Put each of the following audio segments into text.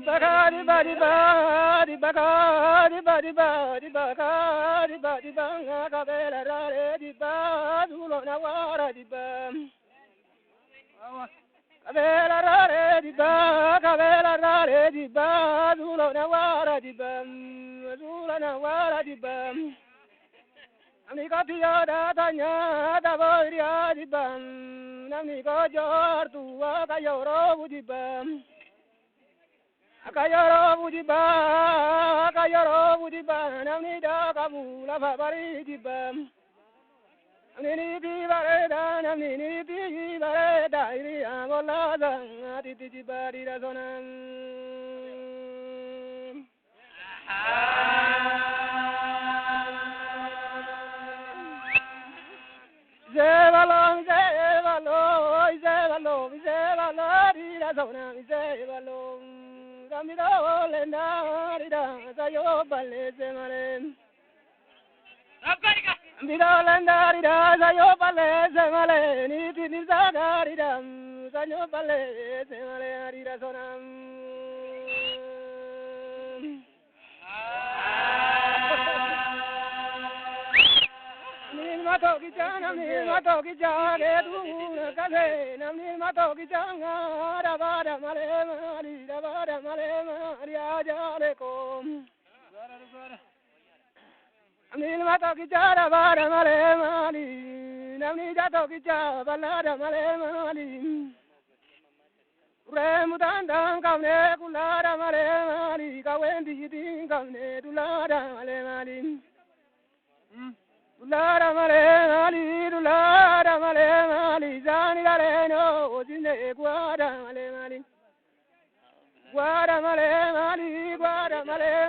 Bagadi badi badi bagadi badi badi bagadi badi banga kabela rare di badulo nawara di bam kabela rare di ba kabela rare di badulo nawara di bam zulo nawara di bam Nami ko tiya da tanya da boria di bam nami ko jor tuwa kayoro di bam Akayoro budiba, namni da kabula babari dibam. Namni di bareda, namni di bareda, iri amola zang, adi di bari da sonam. Zevalo, di da sonam, zevalo. Kamilo lenda rida sayo balle semale. Kamilo lenda rida sayo balle semale. Ni tini sada rida sayo balle semale rida sonam. Ni mato kichana ke tu kase. Ni mato kichana rabada male mari rabada male mari aja leko. Ni mato kichana rabada male mari. Ni jato kichana balada male mari. Remutanda kamne kulara male mari. Kawendi ting kamne tulara male mari. Dulara male mali, zani dare no, ojine guara male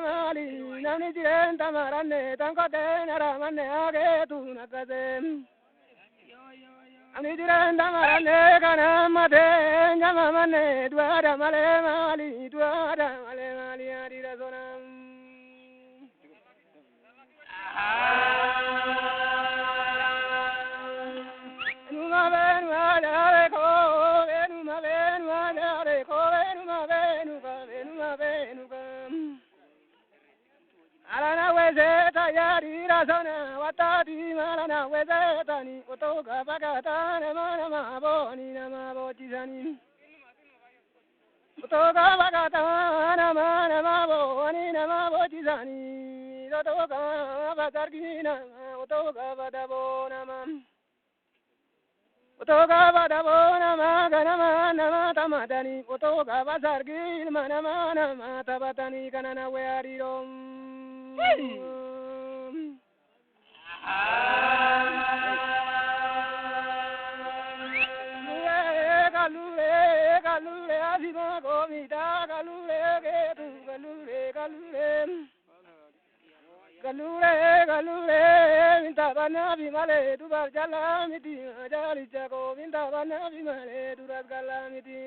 mali, nani jirenta marane, tanko te naramane age tu nakade. Ani jirenta marane kana mate, nyamamane, duara male mali, adira sonam. Alana wezeta yari razona watadi malana wezeta ni otoga bagata na mana maboni na mabotizani otoga bagata na mana maboni na mabotizani otoga bagargina otoga badabona mam otoga badabona magana mana tamadani otoga bazargil mana mana matabatani kanana wearirom Galule, azima gomita, galule, getu, galule, minta bana bimale, tu barjala miti, jali jago, minta bana bimale, tu rasgala miti.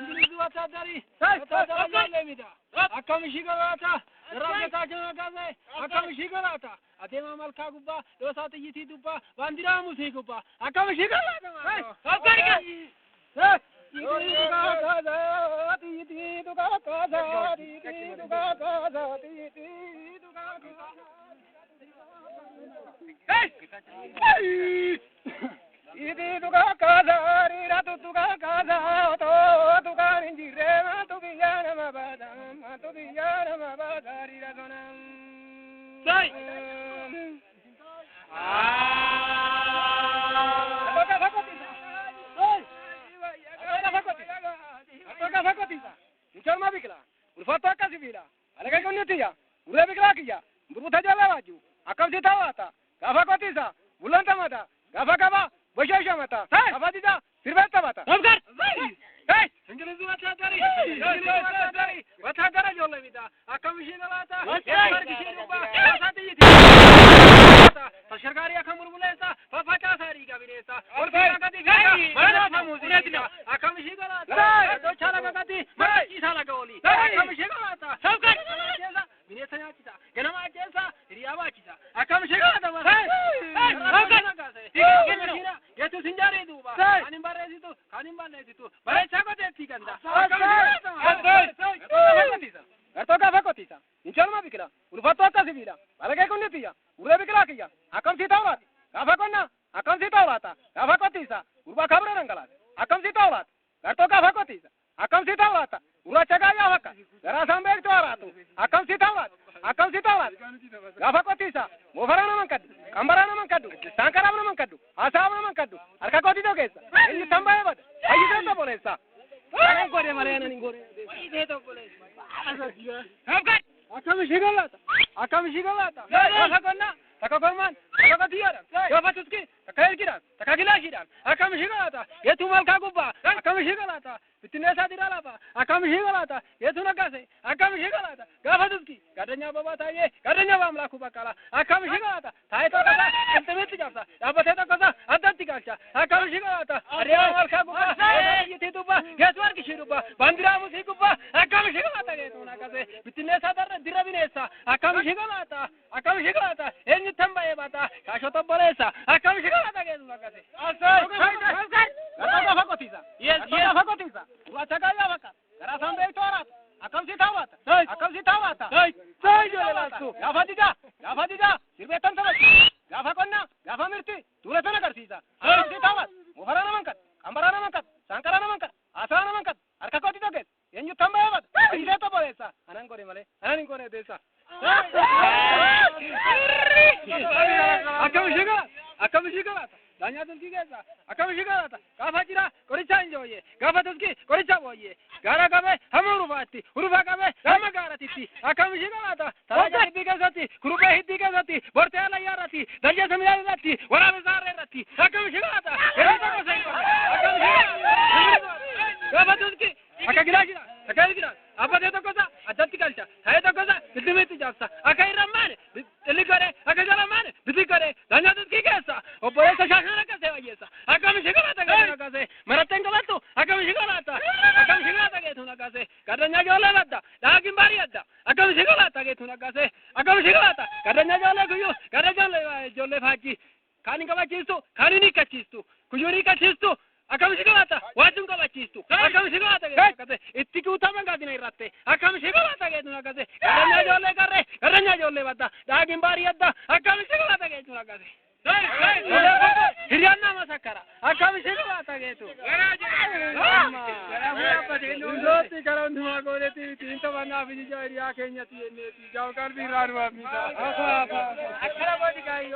Ingilizi watadari, lemida. Akamishigawata, Rabata Janagaze, Akamishigawata, Atema Malkaguba, Dosata Yiti Dupa, Vandira Musikupa, Akamishigawata. Idi tuka kaza, rira tuka kaza, to tuka rinjire, matu biyana mabada, rira sonam. Sai. Atoka fakotisa. Muchalma bikla. Ulfata kasibila. Alaga konnetia. Ule bikla kiya. Burbuta jala waju. Akam sitawata. Kafakotisa. Bulanta mata. Kafakaba. Bashasha mata. Afadida. Sirveta mata. Namkar. Hey. Ingilizi watadari. Watadara jolla vida. Akam shina mata. Wasati yiti. bachisa akam shiga ta ma ya tu sinjare duba anin baresitu kanin baresitu barecha ko te tikanda garto ka fakotisa inchalma bikra ulfato ka sivila balage kunniya ure bikra kiya akam sitawrat ka fakonna akam sitawrata ka fakotisa urba khabra rangala akam sitawrat garto ka fakotisa akam sitawrata ura chagaya vaka gara sambek twaratu akam sitawrat gafa kotisa mofarana mankadu kambarana mankadu sankarana mankadu asabana mankadu arka koti to kesa enni tambaye bad ayise to bolesa anan kore marena ningore ayise to bolesa hamkat akam shigalata gafa konna takagorman takagatiara gafa tuski takaykiran takagilashiran akam shigalata yetumal kagubba akam shigalata bitne sadiralaba akam shigalata yetuna kase akam shigalata gafa tuski gadanya baba taye gadanya bamlaku bakala akam shigalata taye to kasa entemeti jasa abate to kasa adatti kalcha akam shigalata ariya mal kagubba yeti tuba geswar kishiruba bandira musikuba akam shigalata getuna kase bitne sadar dirabinesa akam shigalata enni tambaye bata kashoto bolesa akam shigalata getuna kase asai gata fakotisa yes fakotisa wachagaya vaka gara sambe torat akam sitawata sai jolelasu gafadija sirbetan tabat gafa konna gafa mirti tuletana karsisa akam sitawat moharana mankat ambarana mankat sankarana mankat asana mankat arka koti toket enju tambaye bat ise to bolesa anan kore male anan kore desa akam shigala danya tulki gesa akam shigalata gafa jira koricha enjoye gafa tulki koricha boye gara gabe hamuru fatti urufa gabe hamma garati akam shigalata taraja hiddi gesati kurupe hiddi gesati borte ala yarati danja samiyari ratti wara bezare ratti akam shigalata akam shigalata gafa tulki akagirajira akagirajira abade to kosa adatti kalcha hay to kosa bidimeti jafsa akairamane elikare akajaramane bidikare danya tulki gesa opore to shashana kase vayesa akam shigalata kase maratenga battu akam shigalata getuna kase kadanya jole badda dagin bari adda akam shigalata getuna kase akam shigalata kadanya jole kuyu kadanya jole faji kani kabachistu kani nikachistu kuyuri kachistu akam shigalata wajun kabachistu akam shigalata getuna kase itti kutama gadina irratte akam shigalata getuna kase kadanya jole badda dagin bari adda akam shigalata getuna kase Hiriyanna masakara akam shigalata getu Indoti karanduma goreti tinto bana biji jari akenya tiene ti jaukar bi raru amita akara bodi kai